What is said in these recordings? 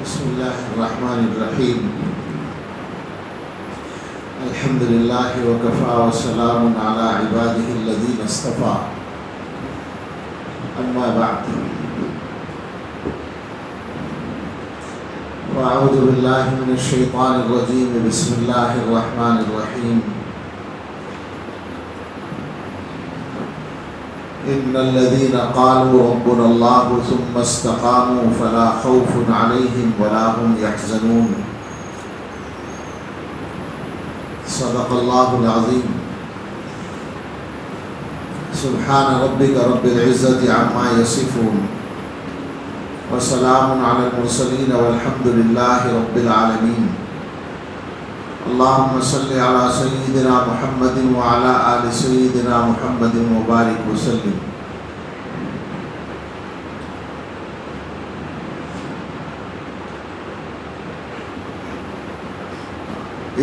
بسم الله الرحمن الرحيم. الحمد لله وكفى وسلام على عباده الذين اصطفى. أما بعد، وأعوذ بالله من الشيطان الرجيم. بسم الله الرحمن الرحيم. إن الذين قالوا ربنا الله ثم استقاموا فلا خوف عليهم ولا هم يحزنون. صدق الله العظيم. سبحان ربك رب العزة عما يصفون وسلام على المرسلين والحمد لله رب العالمين. اللهم صل على سيدنا محمد وعلى آل سيدنا محمد وبارك وسلم.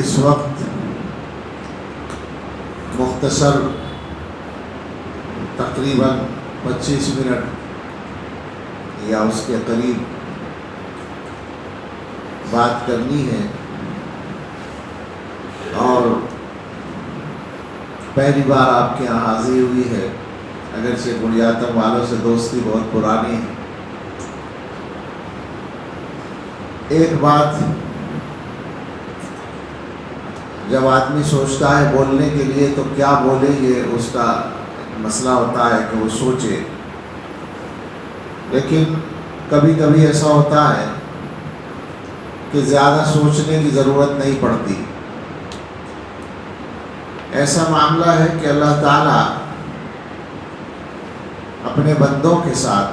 اس وقت مختصر تقریباً 25 منٹ یا اس کے قریب بات کرنی ہے، اور پہلی بار آپ کے یہاں حاضری ہوئی ہے، اگرچہ بنیاتم والوں سے دوستی بہت پرانی ہے. ایک بات، جب آدمی سوچتا ہے بولنے کے لیے تو کیا بولے، یہ اس کا مسئلہ ہوتا ہے کہ وہ سوچے. لیکن کبھی کبھی ایسا ہوتا ہے کہ زیادہ سوچنے کی ضرورت نہیں پڑتی. ایسا معاملہ ہے کہ اللہ تعالیٰ اپنے بندوں کے ساتھ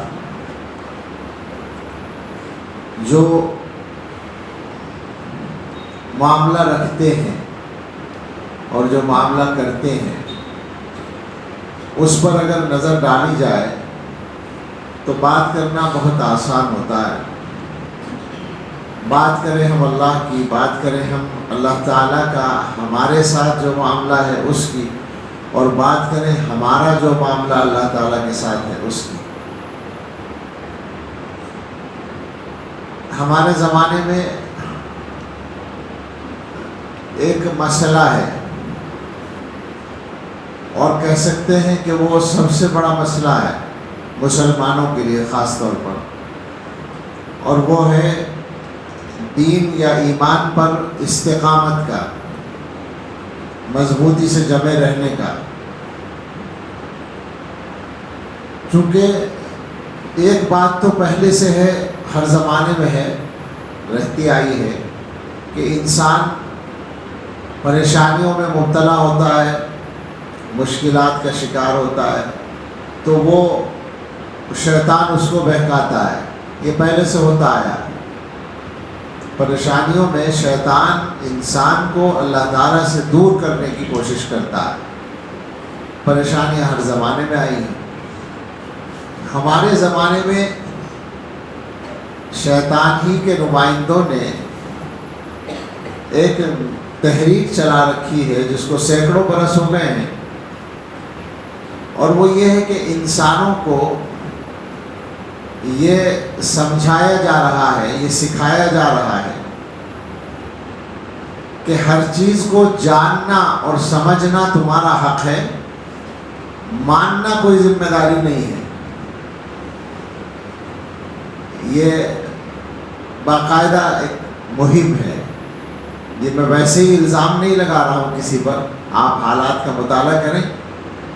جو معاملہ رکھتے ہیں اور جو معاملہ کرتے ہیں، اس پر اگر نظر ڈالی جائے تو بات کرنا بہت آسان ہوتا ہے. بات کریں ہم اللہ کی، بات کریں ہم اللہ تعالیٰ کا ہمارے ساتھ جو معاملہ ہے اس کی، اور بات کریں ہمارا جو معاملہ اللہ تعالیٰ کے ساتھ ہے اس کی. ہمارے زمانے میں ایک مسئلہ ہے، اور کہہ سکتے ہیں کہ وہ سب سے بڑا مسئلہ ہے مسلمانوں کے لیے خاص طور پر، اور وہ ہے دین یا ایمان پر استقامت کا، مضبوطی سے جمے رہنے کا. چونکہ ایک بات تو پہلے سے ہے، ہر زمانے میں ہے، رہتی آئی ہے، کہ انسان پریشانیوں میں مبتلا ہوتا ہے، مشکلات کا شکار ہوتا ہے، تو وہ شیطان اس کو بہکاتا ہے. یہ پہلے سے ہوتا آیا. پریشانیوں میں شیطان انسان کو اللہ تعالیٰ سے دور کرنے کی کوشش کرتا ہے. پریشانیاں ہر زمانے میں آئی ہیں. ہمارے زمانے میں شیطان ہی کے نمائندوں نے ایک تحریک چلا رکھی ہے جس کو سینکڑوں برس ہو گئے ہیں، اور وہ یہ ہے کہ انسانوں کو یہ سمجھایا جا رہا ہے، یہ سکھایا جا رہا ہے کہ ہر چیز کو جاننا اور سمجھنا تمہارا حق ہے، ماننا کوئی ذمہ داری نہیں ہے. یہ باقاعدہ ایک مہم ہے. یہ میں ویسے ہی الزام نہیں لگا رہا ہوں کسی پر، آپ حالات کا مطالعہ کریں.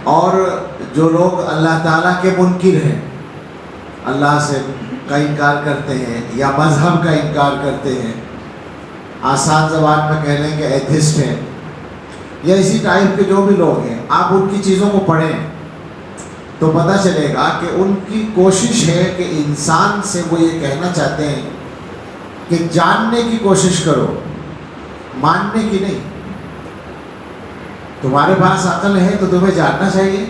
اور جو لوگ اللہ تعالیٰ کے منکر ہیں، اللہ سے کا انکار کرتے ہیں یا مذہب کا انکار کرتے ہیں، آسان زبان میں کہہ لیں کہ ایتھسٹ ہیں، یا اسی ٹائپ کے جو بھی لوگ ہیں، آپ ان کی چیزوں کو پڑھیں تو پتہ چلے گا کہ ان کی کوشش ہے کہ انسان سے وہ یہ کہنا چاہتے ہیں کہ جاننے کی کوشش کرو، ماننے کی نہیں. تمہارے پاس عقل ہے تو تمہیں جاننا چاہیے،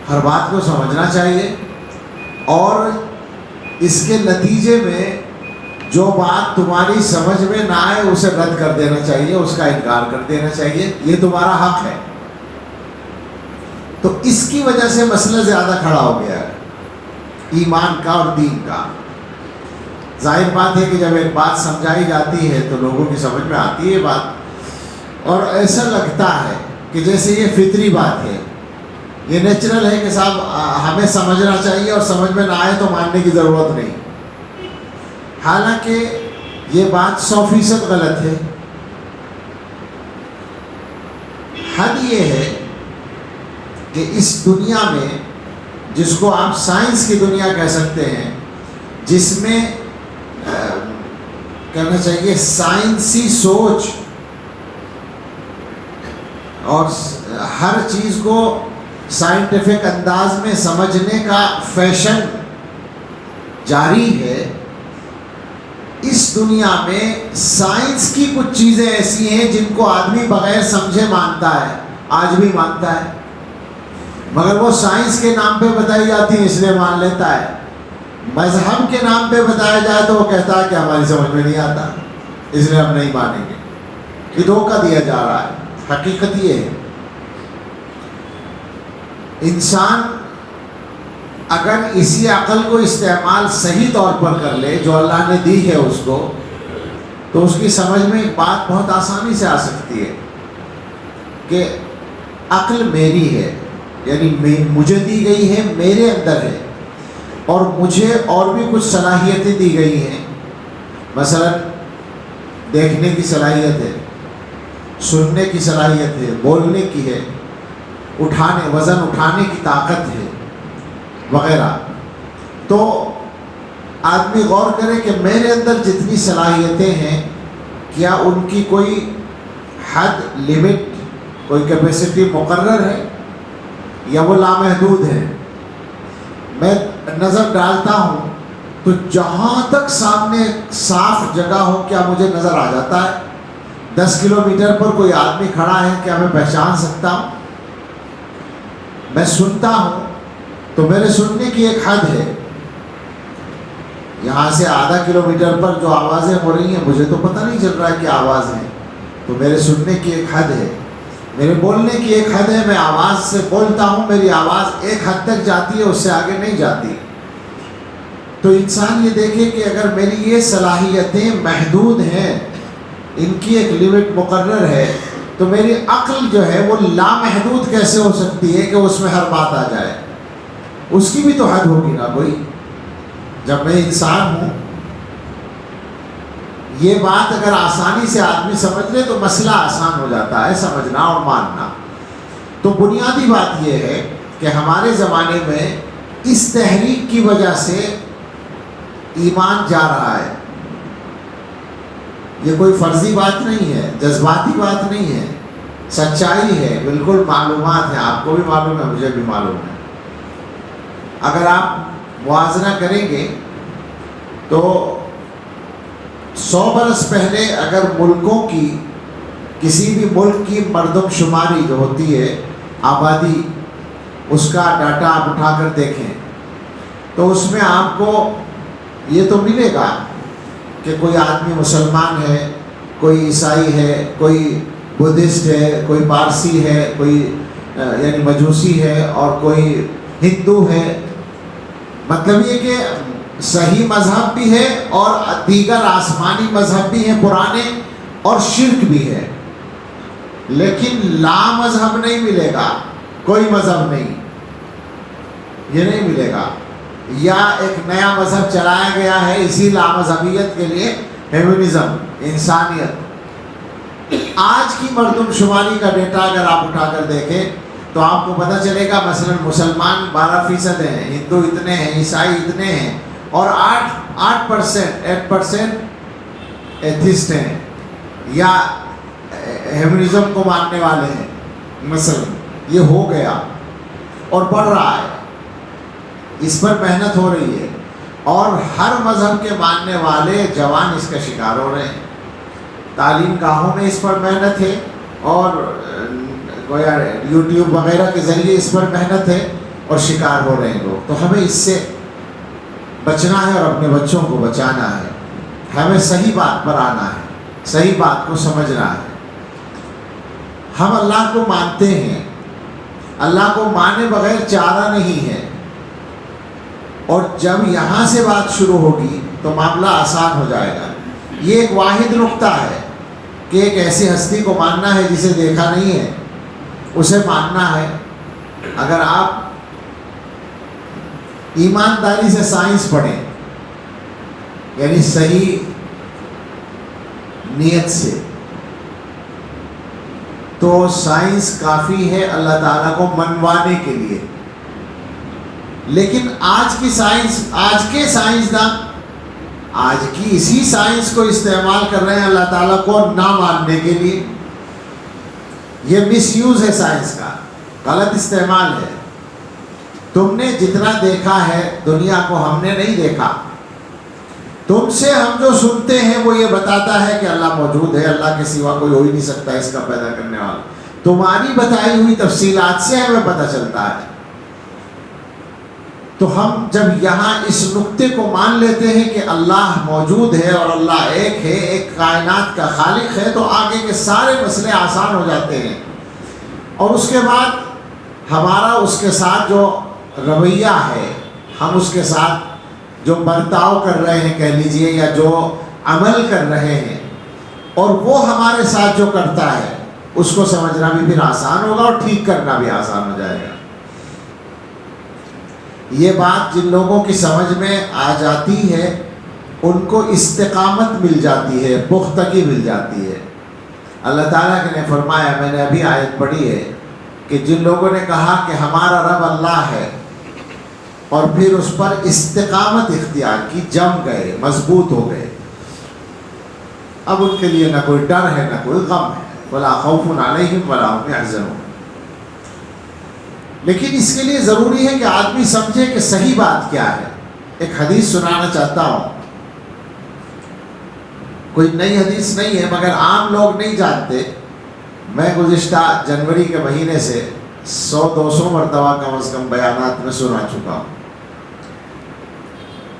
ہر بات کو سمجھنا چاہیے، اور اس کے نتیجے میں جو بات تمہاری سمجھ میں نہ آئے اسے رد کر دینا چاہیے، اس کا انکار کر دینا چاہیے. یہ تمہارا حق ہے. تو اس کی وجہ سے مسئلہ زیادہ کھڑا ہو گیا ہے ایمان کا اور دین کا. ظاہر بات ہے کہ جب ایک بات سمجھائی جاتی ہے تو لوگوں کی سمجھ میں آتی ہے بات، اور ایسا لگتا ہے کہ جیسے یہ فطری بات ہے، یہ نیچرل ہے کہ صاحب ہمیں سمجھنا چاہیے اور سمجھ میں نہ آئے تو ماننے کی ضرورت نہیں۔ حالانکہ یہ بات 100% غلط ہے۔ حد یہ ہے کہ اس دنیا میں، جس کو آپ سائنس کی دنیا کہہ سکتے ہیں، جس میں کہنا چاہیے سائنسی سوچ اور ہر چیز کو سائنٹیفک انداز میں سمجھنے کا فیشن جاری ہے، اس دنیا میں سائنس کی کچھ چیزیں ایسی ہیں جن کو آدمی بغیر سمجھے مانتا ہے، آج بھی مانتا ہے، مگر وہ سائنس کے نام پہ بتائی جاتی ہیں اس لیے مان لیتا ہے۔ مذہب کے نام پہ بتایا جائے تو وہ کہتا ہے کہ ہماری سمجھ میں نہیں آتا، اس لیے ہم نہیں مانیں گے۔ یہ دھوکہ دیا جا رہا ہے۔ حقیقت یہ ہے، انسان اگر اسی عقل کو استعمال صحیح طور پر کر لے جو اللہ نے دی ہے اس کو، تو اس کی سمجھ میں ایک بات بہت آسانی سے آ سکتی ہے کہ عقل میری ہے، یعنی مجھے دی گئی ہے، میرے اندر ہے، اور مجھے اور بھی کچھ صلاحیتیں دی گئی ہیں۔ مثلا دیکھنے کی صلاحیت ہے، سننے کی صلاحیت ہے، بولنے کی ہے، وزن اٹھانے کی طاقت ہے وغیرہ۔ تو آدمی غور کرے کہ میرے اندر جتنی صلاحیتیں ہیں، کیا ان کی کوئی حد، لیمٹ، کوئی کیپیسٹی مقرر ہے یا وہ لامحدود ہے؟ میں نظر ڈالتا ہوں تو جہاں تک سامنے صاف جگہ ہو کیا مجھے نظر آ جاتا ہے؟ 10 کلومیٹر پر کوئی آدمی کھڑا ہے کیا میں پہچان سکتا ہوں؟ میں سنتا ہوں تو میرے سننے کی ایک حد ہے، یہاں سے آدھا کلومیٹر پر جو آوازیں ہو رہی ہیں مجھے تو پتہ نہیں چل رہا کہ آواز ہے، تو میرے سننے کی ایک حد ہے۔ میرے بولنے کی ایک حد ہے، میں آواز سے بولتا ہوں، میری آواز ایک حد تک جاتی ہے، اس سے آگے نہیں جاتی۔ تو انسان یہ دیکھے کہ اگر میری یہ صلاحیتیں محدود ہیں، ان کی ایک لیمٹ مقرر ہے، تو میری عقل جو ہے وہ لامحدود کیسے ہو سکتی ہے کہ اس میں ہر بات آ جائے؟ اس کی بھی تو حد ہوگی نا کوئی۔ جب میں انسان ہوں، یہ بات اگر آسانی سے آدمی سمجھ لے تو مسئلہ آسان ہو جاتا ہے سمجھنا اور ماننا۔ تو بنیادی بات یہ ہے کہ ہمارے زمانے میں اس تحریک کی وجہ سے ایمان جا رہا ہے۔ یہ کوئی فرضی بات نہیں ہے، جذباتی بات نہیں ہے، سچائی ہے، بالکل معلومات ہیں، آپ کو بھی معلوم ہے، مجھے بھی معلوم ہے۔ اگر آپ موازنہ کریں گے تو 100 برس پہلے اگر ملکوں کی، کسی بھی ملک کی مردم شماری جو ہوتی ہے، آبادی، اس کا ڈاٹا آپ اٹھا کر دیکھیں تو اس میں آپ کو یہ تو ملے گا کہ کوئی آدمی مسلمان ہے، کوئی عیسائی ہے، کوئی بدھسٹ ہے، کوئی پارسی ہے، کوئی یعنی مجوسی ہے، اور کوئی ہندو ہے۔ مطلب یہ کہ صحیح مذہب بھی ہے اور دیگر آسمانی مذہب بھی ہیں پرانے، اور شرک بھی ہے، لیکن لا مذہب نہیں ملے گا، کوئی مذہب نہیں، یہ نہیں ملے گا۔ یا ایک نیا مذہب چلایا گیا ہے اسی لامذہبیت کے لیے، ہیومنزم، انسانیت۔ آج کی مردم شماری کا ڈیٹا اگر آپ اٹھا کر دیکھیں تو آپ کو پتہ چلے گا مثلا مسلمان 12% ہیں، ہندو اتنے ہیں، عیسائی اتنے ہیں، اور 8% ایتھسٹ ہیں یا ہیومنزم کو ماننے والے ہیں۔ مثلا یہ ہو گیا اور بڑھ رہا ہے، اس پر محنت ہو رہی ہے، اور ہر مذہب کے ماننے والے جوان اس کا شکار ہو رہے ہیں۔ تعلیم گاہوں میں اس پر محنت ہے، اور یوٹیوب وغیرہ کے ذریعے اس پر محنت ہے، اور شکار ہو رہے ہیں لوگ۔ تو ہمیں اس سے بچنا ہے اور اپنے بچوں کو بچانا ہے۔ ہمیں صحیح بات پر آنا ہے، صحیح بات کو سمجھنا ہے۔ ہم اللہ کو مانتے ہیں، اللہ کو مانے بغیر چارہ نہیں ہے، اور جب یہاں سے بات شروع ہوگی تو معاملہ آسان ہو جائے گا۔ یہ ایک واحد نقطہ ہے کہ ایک ایسی ہستی کو ماننا ہے جسے دیکھا نہیں ہے، اسے ماننا ہے۔ اگر آپ ایمانداری سے سائنس پڑھیں، یعنی صحیح نیت سے، تو سائنس کافی ہے اللہ تعالیٰ کو منوانے کے لیے۔ لیکن آج کی سائنس، آج کے سائنسداں آج کی اسی سائنس کو استعمال کر رہے ہیں اللہ تعالیٰ کو نہ ماننے کے لیے۔ یہ مس یوز ہے سائنس کا، غلط استعمال ہے۔ تم نے جتنا دیکھا ہے دنیا کو ہم نے نہیں دیکھا۔ تم سے ہم جو سنتے ہیں وہ یہ بتاتا ہے کہ اللہ موجود ہے، اللہ کے سوا کوئی ہو ہی نہیں سکتا اس کا پیدا کرنے والا۔ تمہاری بتائی ہوئی تفصیلات سے ہمیں پتہ چلتا ہے۔ تو ہم جب یہاں اس نقطے کو مان لیتے ہیں کہ اللہ موجود ہے اور اللہ ایک ہے، ایک کائنات کا خالق ہے، تو آگے کے سارے مسئلے آسان ہو جاتے ہیں۔ اور اس کے بعد ہمارا اس کے ساتھ جو رویہ ہے، ہم اس کے ساتھ جو برتاؤ کر رہے ہیں کہہ لیجئے، یا جو عمل کر رہے ہیں، اور وہ ہمارے ساتھ جو کرتا ہے، اس کو سمجھنا بھی پھر آسان ہوگا اور ٹھیک کرنا بھی آسان ہو جائے گا۔ یہ بات جن لوگوں کی سمجھ میں آ جاتی ہے ان کو استقامت مل جاتی ہے، پختگی مل جاتی ہے۔ اللہ تعالیٰ نے فرمایا، میں نے ابھی آیت پڑھی ہے، کہ جن لوگوں نے کہا کہ ہمارا رب اللہ ہے اور پھر اس پر استقامت اختیار کی، جم گئے، مضبوط ہو گئے، اب ان کے لیے نہ کوئی ڈر ہے نہ کوئی غم ہے، ولا خوف علیہم ولا هم يحزنون۔ لیکن اس کے لیے ضروری ہے کہ آدمی سمجھے کہ صحیح بات کیا ہے۔ ایک حدیث سنانا چاہتا ہوں، کوئی نئی حدیث نہیں ہے مگر عام لوگ نہیں جانتے۔ میں گزشتہ جنوری کے مہینے سے 100-200 مرتبہ کم از کم بیانات میں سنا چکا ہوں۔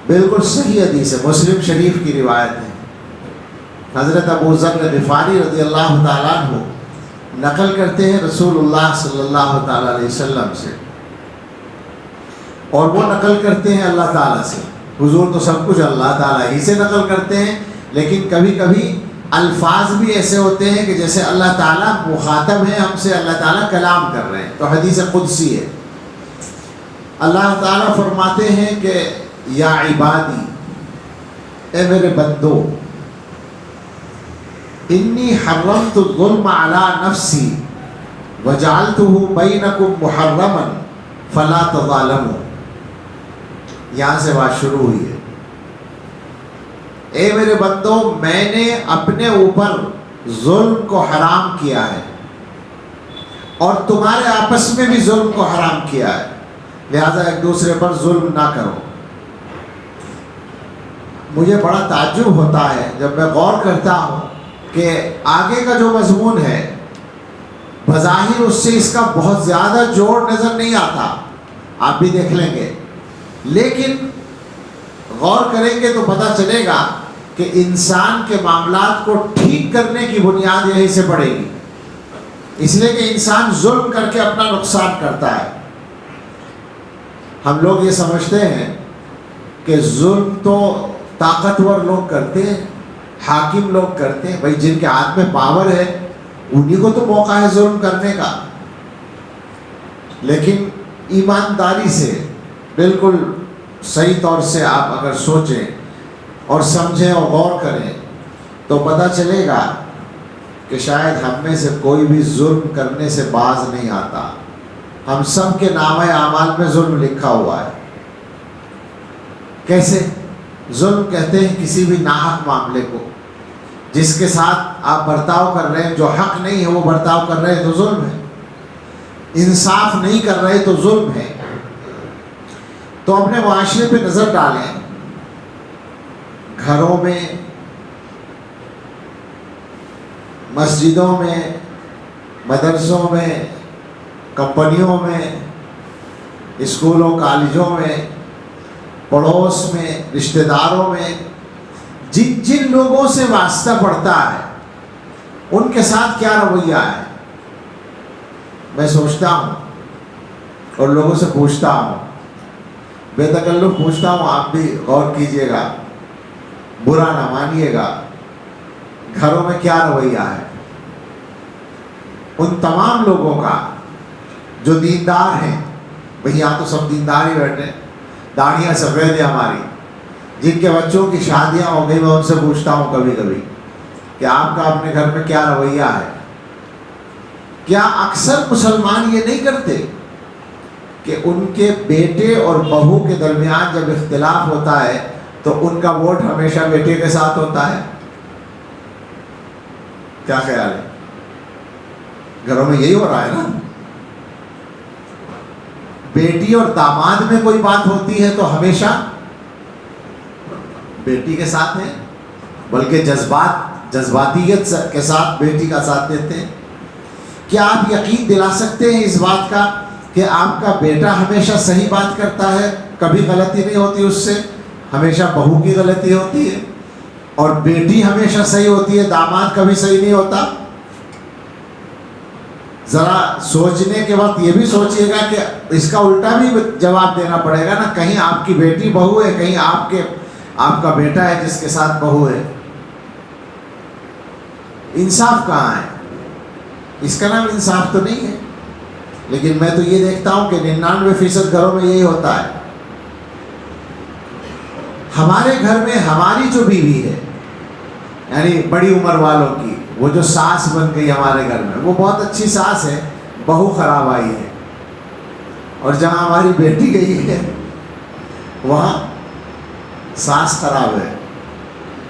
بالکل صحیح حدیث ہے، مسلم شریف کی روایت ہے۔ حضرت ابو ذر غفاری رضی اللہ تعالیٰ عنہ نقل کرتے ہیں رسول اللہ صلی اللہ تعالیٰ علیہ وسلم سے، اور وہ نقل کرتے ہیں اللہ تعالیٰ سے۔ حضور تو سب کچھ اللہ تعالیٰ ہی سے نقل کرتے ہیں، لیکن کبھی کبھی الفاظ بھی ایسے ہوتے ہیں کہ جیسے اللہ تعالیٰ مخاطب ہے ہم سے، اللہ تعالیٰ کلام کر رہے ہیں، تو حدیث قدسی ہے۔ اللہ تعالیٰ فرماتے ہیں کہ یا عبادی، اے میرے بندو، انی حرمت الظلم علی نفسی وجعلتہ بینکم محرما فلا تظالموا۔ یہاں سے بات شروع ہوئی ہے۔ اے میرے بندو، میں نے اپنے اوپر ظلم کو حرام کیا ہے اور تمہارے آپس میں بھی ظلم کو حرام کیا ہے، لہذا ایک دوسرے پر ظلم نہ کرو۔ مجھے بڑا تعجب ہوتا ہے جب میں غور کرتا ہوں کہ آگے کا جو مضمون ہے بظاہر اس سے اس کا بہت زیادہ جوڑ نظر نہیں آتا، آپ بھی دیکھ لیں گے، لیکن غور کریں گے تو پتہ چلے گا کہ انسان کے معاملات کو ٹھیک کرنے کی بنیاد یہیں سے پڑے گی، اس لیے کہ انسان ظلم کر کے اپنا نقصان کرتا ہے۔ ہم لوگ یہ سمجھتے ہیں کہ ظلم تو طاقتور لوگ کرتے ہیں، حاکم لوگ کرتے ہیں، بھائی جن کے ہاتھ میں پاور ہے انہی کو تو موقع ہے ظلم کرنے کا۔ لیکن ایمانداری سے، بالکل صحیح طور سے آپ اگر سوچیں اور سمجھیں اور غور کریں تو پتہ چلے گا کہ شاید ہم میں سے کوئی بھی ظلم کرنے سے باز نہیں آتا۔ ہم سب کے نامہ اعمال میں ظلم لکھا ہوا ہے۔ کیسے؟ ظلم کہتے ہیں کسی بھی ناحق معاملے کو، جس کے ساتھ آپ برتاؤ کر رہے ہیں، جو حق نہیں ہے وہ برتاؤ کر رہے ہیں تو ظلم ہے، انصاف نہیں کر رہے تو ظلم ہے۔ تو اپنے معاشرے پہ نظر ڈالیں، گھروں میں، مسجدوں میں، مدرسوں میں، کمپنیوں میں، اسکولوں کالجوں میں، پڑوس میں، رشتہ داروں میں، جن جن لوگوں سے واسطہ پڑتا ہے ان کے ساتھ کیا رویہ ہے۔ میں سوچتا ہوں اور لوگوں سے پوچھتا ہوں، بے تکلف پوچھتا ہوں، آپ بھی غور کیجئے گا برا نہ مانیے گا، گھروں میں کیا رویہ ہے ان تمام لوگوں کا جو دیندار ہیں. بھئی یہاں تو سب دیندار ہی بیٹھے ہیں، داڑھیاں سفید ہیں ہماری، جن کے بچوں کی شادیاں ہو گئی میں ان سے پوچھتا ہوں کبھی کبھی کہ آپ کا اپنے گھر میں کیا رویہ ہے. کیا اکثر مسلمان یہ نہیں کرتے کہ ان کے بیٹے اور بہو کے درمیان جب اختلاف ہوتا ہے تو ان کا ووٹ ہمیشہ بیٹے کے ساتھ ہوتا ہے؟ کیا خیال ہے؟ گھروں میں یہی ہو رہا ہے نا. بیٹی اور داماد میں کوئی بات ہوتی ہے تو ہمیشہ بیٹی کے ساتھ ہیں، بلکہ جذباتیت کے ساتھ بیٹی کا ساتھ دیتے ہیں. کیا آپ یقین دلا سکتے ہیں اس بات کا کہ آپ کا بیٹا ہمیشہ صحیح بات کرتا ہے، کبھی غلطی نہیں ہوتی اس سے، ہمیشہ بہو کی غلطی ہوتی ہے، اور بیٹی ہمیشہ صحیح ہوتی ہے، داماد کبھی صحیح نہیں ہوتا؟ ذرا سوچنے کے وقت یہ بھی سوچئے گا کہ اس کا الٹا بھی جواب دینا پڑے گا نا. کہیں آپ کی بیٹی بہو ہے، کہیں آپ کا بیٹا ہے جس کے ساتھ بہو ہے. انصاف کہاں ہے؟ اس کا نام انصاف تو نہیں ہے. لیکن میں تو یہ دیکھتا ہوں کہ 99% گھروں میں یہی ہوتا ہے. ہمارے گھر میں ہماری جو بیوی ہے، یعنی بڑی عمر والوں کی، وہ جو ساس بن گئی ہمارے گھر میں، وہ بہت اچھی ساس ہے، بہو خراب آئی ہے. اور جہاں ہماری بیٹی گئی ہے وہاں ساس خراب ہے.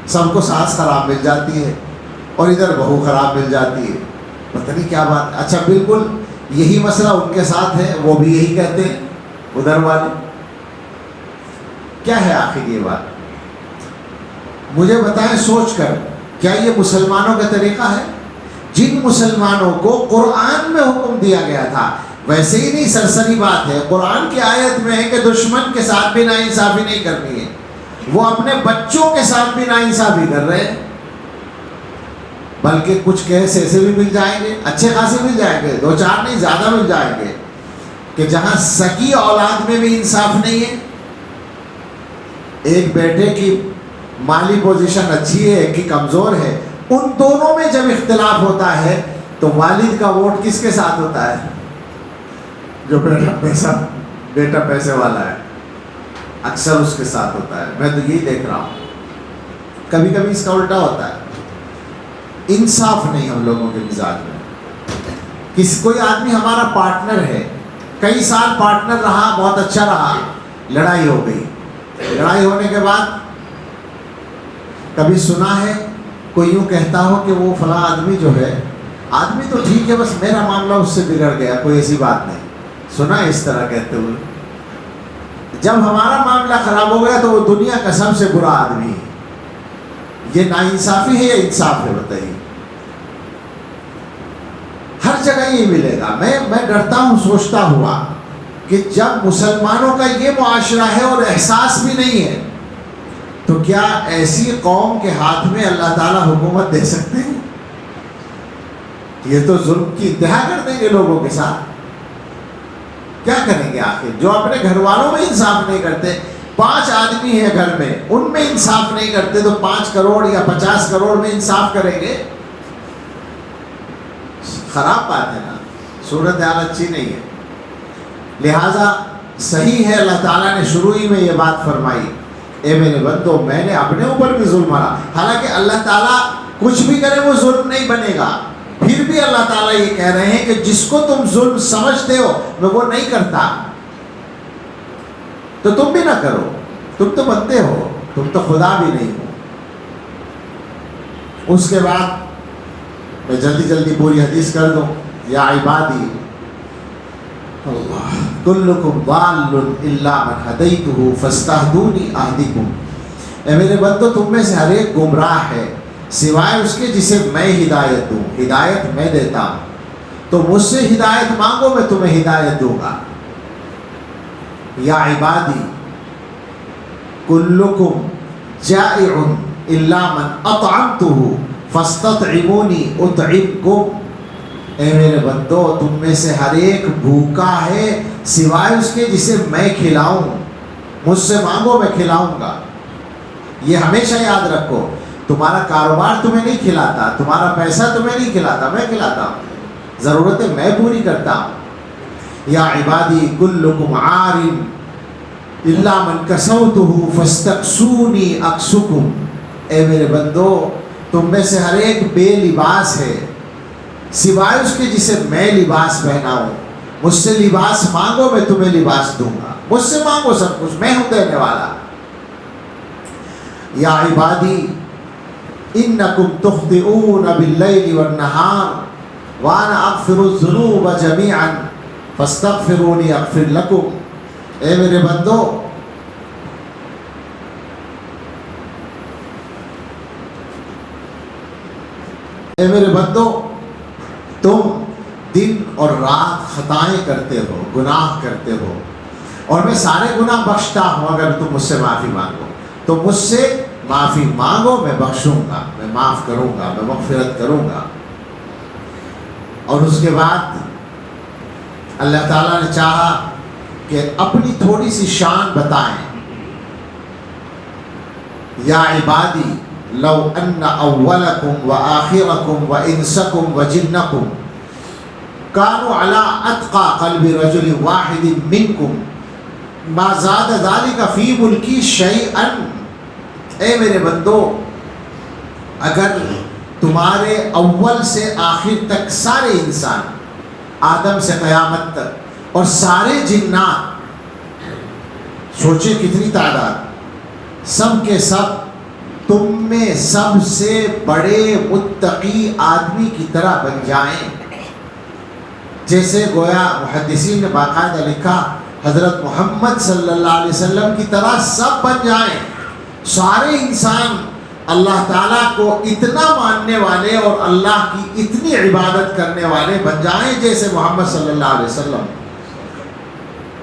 سب کو ساس خراب مل جاتی ہے اور ادھر بہو خراب مل جاتی ہے. پتہ نہیں کیا بات. اچھا بالکل یہی مسئلہ ان کے ساتھ ہے، وہ بھی یہی کہتے ہیں ادھر والے. کیا ہے آخر یہ بات؟ مجھے بتائیں سوچ کر، کیا یہ مسلمانوں کا طریقہ ہے؟ جن مسلمانوں کو قرآن میں حکم دیا گیا تھا، ویسے ہی نہیں سرسری بات ہے، قرآن کی آیت میں ہے کہ دشمن کے ساتھ بھی ناانصافی نہیں کرنی ہے، وہ اپنے بچوں کے ساتھ بھی ناانصافی کر رہے ہیں. بلکہ کچھ کیس ایسے بھی مل جائیں گے، اچھے خاصے مل جائیں گے، 2-4 نہیں زیادہ مل جائیں گے، کہ جہاں سگی اولاد میں بھی انصاف نہیں ہے. ایک بیٹے کی مالی پوزیشن اچھی ہے، ایک کی کمزور ہے، ان دونوں میں جب اختلاف ہوتا ہے تو والد کا ووٹ کس کے ساتھ ہوتا ہے؟ جو بیٹا پیسے والا ہے، اکثر اس کے ساتھ ہوتا ہے. میں تو یہی دیکھ رہا ہوں. کبھی کبھی اس کا الٹا ہوتا ہے. انصاف نہیں ہم لوگوں کے مزاج میں. کوئی آدمی ہمارا پارٹنر ہے، کئی سال پارٹنر رہا، بہت اچھا رہا، لڑائی ہو گئی. لڑائی ہونے کے بعد کبھی سنا ہے کوئی یوں کہتا ہو کہ وہ فلاں آدمی جو ہے، آدمی تو ٹھیک ہے، بس میرا معاملہ اس سے بگڑ گیا، کوئی ایسی بات نہیں. سنا ہے اس طرح کہتے ہوئے؟ جب ہمارا معاملہ خراب ہو گیا تو وہ دنیا کا سب سے برا آدمی ہے. یہ ناانصافی ہے یا انصاف ہے؟ بتائیے. ہر جگہ یہ ملے گا. میں ڈرتا ہوں سوچتا ہوا کہ جب مسلمانوں کا یہ معاشرہ ہے اور احساس بھی نہیں ہے، تو کیا ایسی قوم کے ہاتھ میں اللہ تعالیٰ حکومت دے سکتے ہیں؟ یہ تو ظلم کی انتہا کر دیں گے لوگوں کے ساتھ. کیا کریں گے آخر؟ جو اپنے گھر والوں میں انصاف نہیں کرتے، 5 آدمی ہیں گھر میں، ان میں انصاف نہیں کرتے، تو 5 کروڑ یا 50 کروڑ میں انصاف کریں گے؟ خراب بات ہے نا. صورتحال اچھی نہیں ہے. لہذا صحیح ہے، اللہ تعالیٰ نے شروع ہی میں یہ بات فرمائی، اے میرے بندو میں نے اپنے اوپر بھی ظلم کرا. حالانکہ اللہ تعالیٰ کچھ بھی کرے وہ ظلم نہیں بنے گا. پھر بھی اللہ تعالیٰ یہ کہہ رہے ہیں کہ جس کو تم ظلم سمجھتے ہو میں وہ نہیں کرتا، تو تم بھی نہ کرو. تم تو بندے ہو، تم تو خدا بھی نہیں ہو. اس کے بعد میں جلدی پوری حدیث کر دوں. یا عبادی اللہ کلکم ضال الا من ہدیتہ فاستہدونی اہدکم. اے میرے بندو تم میں سے ہر ایک گمراہ ہے سوائے اس کے جسے میں ہدایت دوں. ہدایت میں دیتا ہوں، تو مجھ سے ہدایت مانگو، میں تمہیں ہدایت دوں گا. یا عبادی کلکم جائع الا من اطعمتہ فاستطعمونی اطعمکم. اے میرے بندو تم میں سے ہر ایک بھوکا ہے سوائے اس کے جسے میں کھلاؤں. مجھ سے مانگو میں کھلاؤں گا. یہ ہمیشہ یاد رکھو، تمہارا کاروبار تمہیں نہیں کھلاتا، تمہارا پیسہ تمہیں نہیں کھلاتا، میں کھلاتا ہوں، ضرورتیں میں پوری کرتا ہوں۔ یا عبادی کلکم عار الا من کسوتہ فاستکسونی اکسکم، اے میرے بندو تم میں سے ہر ایک بے لباس ہے سوائے اس کے جسے میں لباس پہناؤں، مجھ سے لباس مانگو میں تمہیں لباس دوں گا، مجھ سے مانگو سب کچھ، میں ہوں دینے والا۔ یا عبادی انکم تخطئون باللیل والنہار وانا اغفر الذنوب جمیعا فاستغفرونی اغفر لکم، اے میرے بندو اے میرے بندو تم دن اور رات خطائیں کرتے ہو، گناہ کرتے ہو، اور میں سارے گناہ بخشتا ہوں اگر تم مجھ سے معافی مانگو، تو مجھ سے معافی مانگو میں بخشوں گا، میں معاف کروں گا، میں مغفرت کروں گا۔ اور اس کے بعد اللہ تعالیٰ نے چاہا کہ اپنی تھوڑی سی شان بتائیں۔ یا عبادی لو ان اولکم وآخرکم وانسکم وجنکم کانوا علی اتقى قلب رجل واحد منکم ما زاد ذلک فی ملکی شیئا، اے میرے بندو اگر تمہارے اول سے آخر تک سارے انسان، آدم سے قیامت تک، اور سارے جنات، سوچے کتنی تعداد، سب کے سب تم میں سب سے بڑے متقی آدمی کی طرح بن جائیں، جیسے گویا محدثین نے باقاعدہ لکھا حضرت محمد صلی اللہ علیہ وسلم کی طرح سب بن جائیں، سارے انسان اللہ تعالیٰ کو اتنا ماننے والے اور اللہ کی اتنی عبادت کرنے والے بن جائیں جیسے محمد صلی اللہ علیہ وسلم،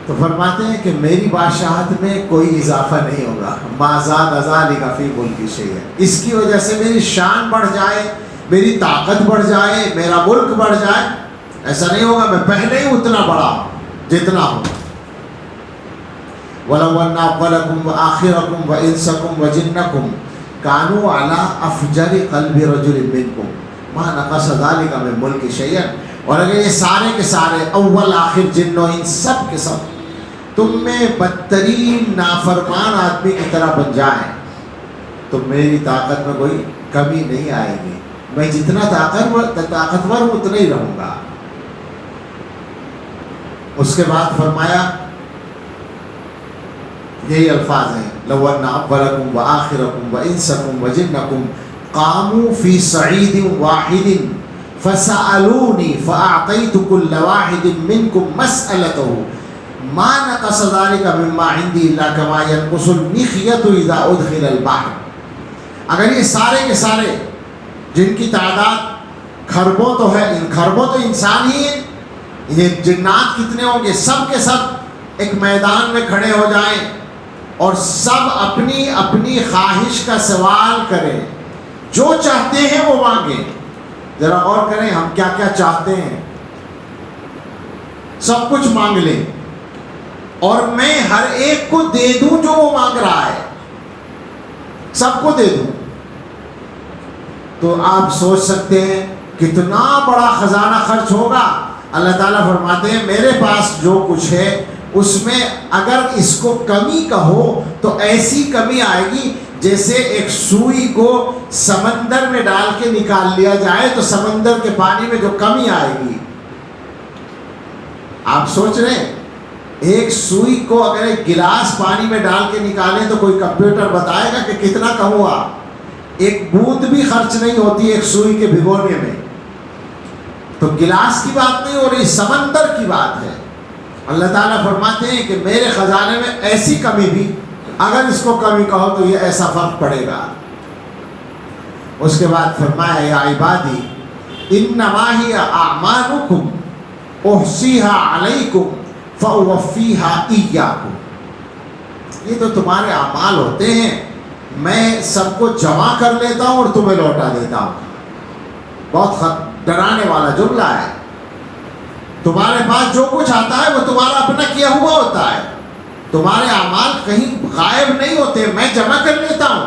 تو فرماتے ہیں کہ میری بادشاہت میں کوئی اضافہ نہیں ہوگا، ما زاد ذلک فی ملکی شیئا، اس کی وجہ سے میری شان بڑھ جائے، میری طاقت بڑھ جائے، میرا ملک بڑھ جائے، ایسا نہیں ہوگا، میں پہلے ہی اتنا بڑا ہوں جتنا ہوں۔ وَلَوْ أَنَّ أَوَّلَكُمْ وَآخِرَكُمْ وَإِنسَكُمْ وَجِنَّكُمْ كَانُوا عَلَىٰ أَفْجَرِ قَلْبِ رَجُلٍ مِّنكُمْ مَا نَقَصَ ذَلِكَ مِن مُلْكِ شَيْئًا، اور اگر یہ سارے کے سارے اول آخر جن و انس سب کے سب تم میں بدترین نافرمان آدمی کی طرح بن جائیں تو میری طاقت میں کوئی کمی نہیں آئے گی، میں جتنا طاقتور ہوں اتنا ہی رہوں گا۔ اس کے بعد فرمایا یہی الفاظ ہیں، لو ان اولکم وآخرکم وانسکم وجنکم قاموا فی صعید واحد فسألونی فأعطیت کل واحد منکم مسألته ما نقص ذلك مما عندي الا كما ينقص المخيط اذا ادخل البحر، اگر یہ سارے کے سارے جن کی تعداد کھربوں تو ہے، ان کھربوں تو انسان ہی ہیں، یہ جنات کتنے ہوں گے، سب کے سب ایک میدان میں کھڑے ہو جائیں اور سب اپنی اپنی خواہش کا سوال کریں، جو چاہتے ہیں وہ مانگیں۔ ذرا غور کریں ہم کیا کیا چاہتے ہیں، سب کچھ مانگ لیں اور میں ہر ایک کو دے دوں جو وہ مانگ رہا ہے، سب کو دے دوں، تو آپ سوچ سکتے ہیں کتنا بڑا خزانہ خرچ ہوگا۔ اللہ تعالیٰ فرماتے ہیں میرے پاس جو کچھ ہے اس میں اگر اس کو کمی کہو تو ایسی کمی آئے گی جیسے ایک سوئی کو سمندر میں ڈال کے نکال لیا جائے تو سمندر کے پانی میں جو کمی آئے گی، آپ سوچ رہے ہیں ایک سوئی کو اگر ایک گلاس پانی میں ڈال کے نکالیں تو کوئی کمپیوٹر بتائے گا کہ کتنا کم ہوا، ایک بوند بھی خرچ نہیں ہوتی ایک سوئی کے بھگونے میں، تو گلاس کی بات نہیں ہو رہی، سمندر کی بات ہے۔ اللہ تعالیٰ فرماتے ہیں کہ میرے خزانے میں ایسی کمی بھی اگر اس کو کمی کہو تو یہ ایسا فرق پڑے گا۔ اس کے بعد فرمایا یا عبادی انما ہی اعمالکم احصیھا علیکم فاوفیھا ایاکم، یہ تو تمہارے اعمال ہوتے ہیں، میں سب کو جمع کر لیتا ہوں اور تمہیں لوٹا دیتا ہوں۔ بہت ڈرانے والا جملہ ہے، تمہارے پاس جو کچھ آتا ہے وہ تمہارا اپنا کیا ہوا ہوتا ہے، تمہارے اعمال کہیں غائب نہیں ہوتے، میں جمع کر لیتا ہوں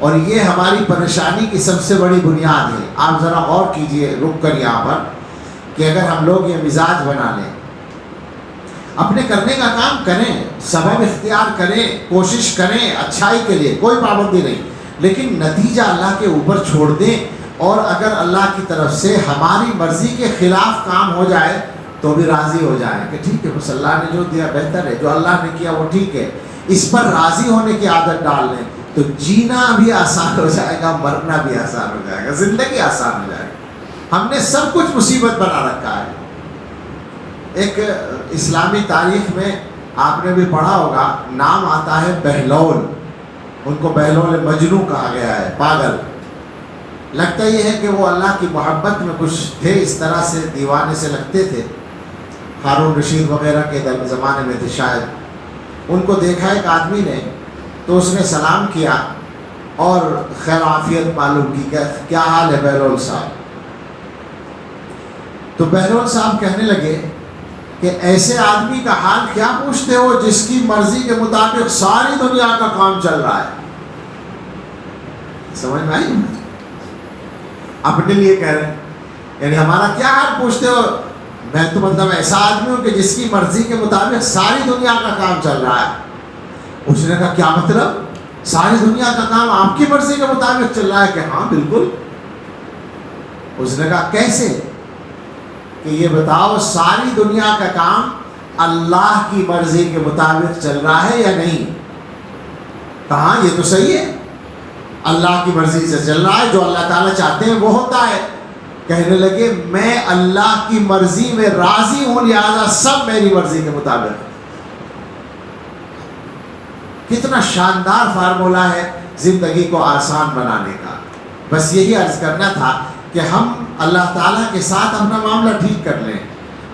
اور یہ ہماری پریشانی کی سب سے بڑی بنیاد ہے. آپ ذرا غور کیجئے رک کر یہاں پر کہ اگر ہم لوگ یہ مزاج بنا لیں، اپنے کرنے کا کام کریں، سبب اختیار کریں، کوشش کریں اچھائی کے لیے، کوئی پابندی نہیں، لیکن نتیجہ اللہ کے اوپر چھوڑ دیں. اور اگر اللہ کی طرف سے ہماری مرضی کے خلاف کام ہو جائے تو بھی راضی ہو جائیں کہ ٹھیک ہے، بس اللہ نے جو دیا بہتر ہے، جو اللہ نے کیا وہ ٹھیک ہے. اس پر راضی ہونے کی عادت ڈال لیں تو جینا بھی آسان ہو جائے گا، مرنا بھی آسان ہو جائے گا، زندگی آسان ہو جائے گی. ہم نے سب کچھ مصیبت بنا رکھا ہے. ایک اسلامی تاریخ میں آپ نے بھی پڑھا ہوگا، نام آتا ہے بہلول. ان کو بہلول مجنوں کہا گیا ہے، پاگل. لگتا یہ ہے کہ وہ اللہ کی محبت میں کچھ تھے، اس طرح سے دیوانے سے لگتے تھے. ہارون رشید وغیرہ کے زمانے میں تھے شاید. ان کو دیکھا ایک آدمی نے تو اس نے سلام کیا اور خیر عافیت معلوم کی کہ کیا حال ہے بہلول صاحب. تو بہلول صاحب کہنے لگے کہ ایسے آدمی کا حال کیا پوچھتے ہو جس کی مرضی کے مطابق ساری دنیا کا کام چل رہا ہے. سمجھ میں آئی؟ اپنے لیے کہہ رہے ہیں، یعنی ہمارا کیا حال پوچھتے ہو؟ میں تو مطلب ایسا آدمی ہوں کہ جس کی مرضی کے مطابق ساری دنیا کا کام چل رہا ہے. اس نے کہا کیا مطلب؟ ساری دنیا کا کام آپ کی مرضی کے مطابق چل رہا ہے؟ کہ ہاں بالکل. اس نے کہا کیسے؟ کہ یہ بتاؤ ساری دنیا کا کام اللہ کی مرضی کے مطابق چل رہا ہے یا نہیں؟ کہاں یہ تو صحیح ہے، اللہ کی مرضی سے چل رہا ہے، جو اللہ تعالیٰ چاہتے ہیں وہ ہوتا ہے. کہنے لگے میں اللہ کی مرضی میں راضی ہوں، لہذا سب میری مرضی کے مطابق. کتنا شاندار فارمولہ ہے زندگی کو آسان بنانے کا. بس یہی عرض کرنا تھا کہ ہم اللہ تعالیٰ کے ساتھ اپنا معاملہ ٹھیک کر لیں،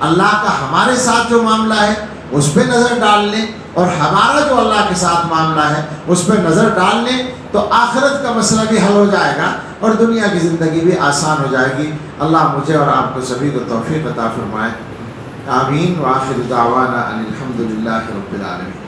اللہ کا ہمارے ساتھ جو معاملہ ہے اس پہ نظر ڈال لیں، اور ہمارا جو اللہ کے ساتھ معاملہ ہے اس پہ نظر ڈال لیں تو آخرت کا مسئلہ بھی حل ہو جائے گا اور دنیا کی زندگی بھی آسان ہو جائے گی. اللہ مجھے اور آپ کو سبھی کو توفیق عطا فرمائے. آمین. وآخر دعوانا ان الحمد للہ رب العالمین.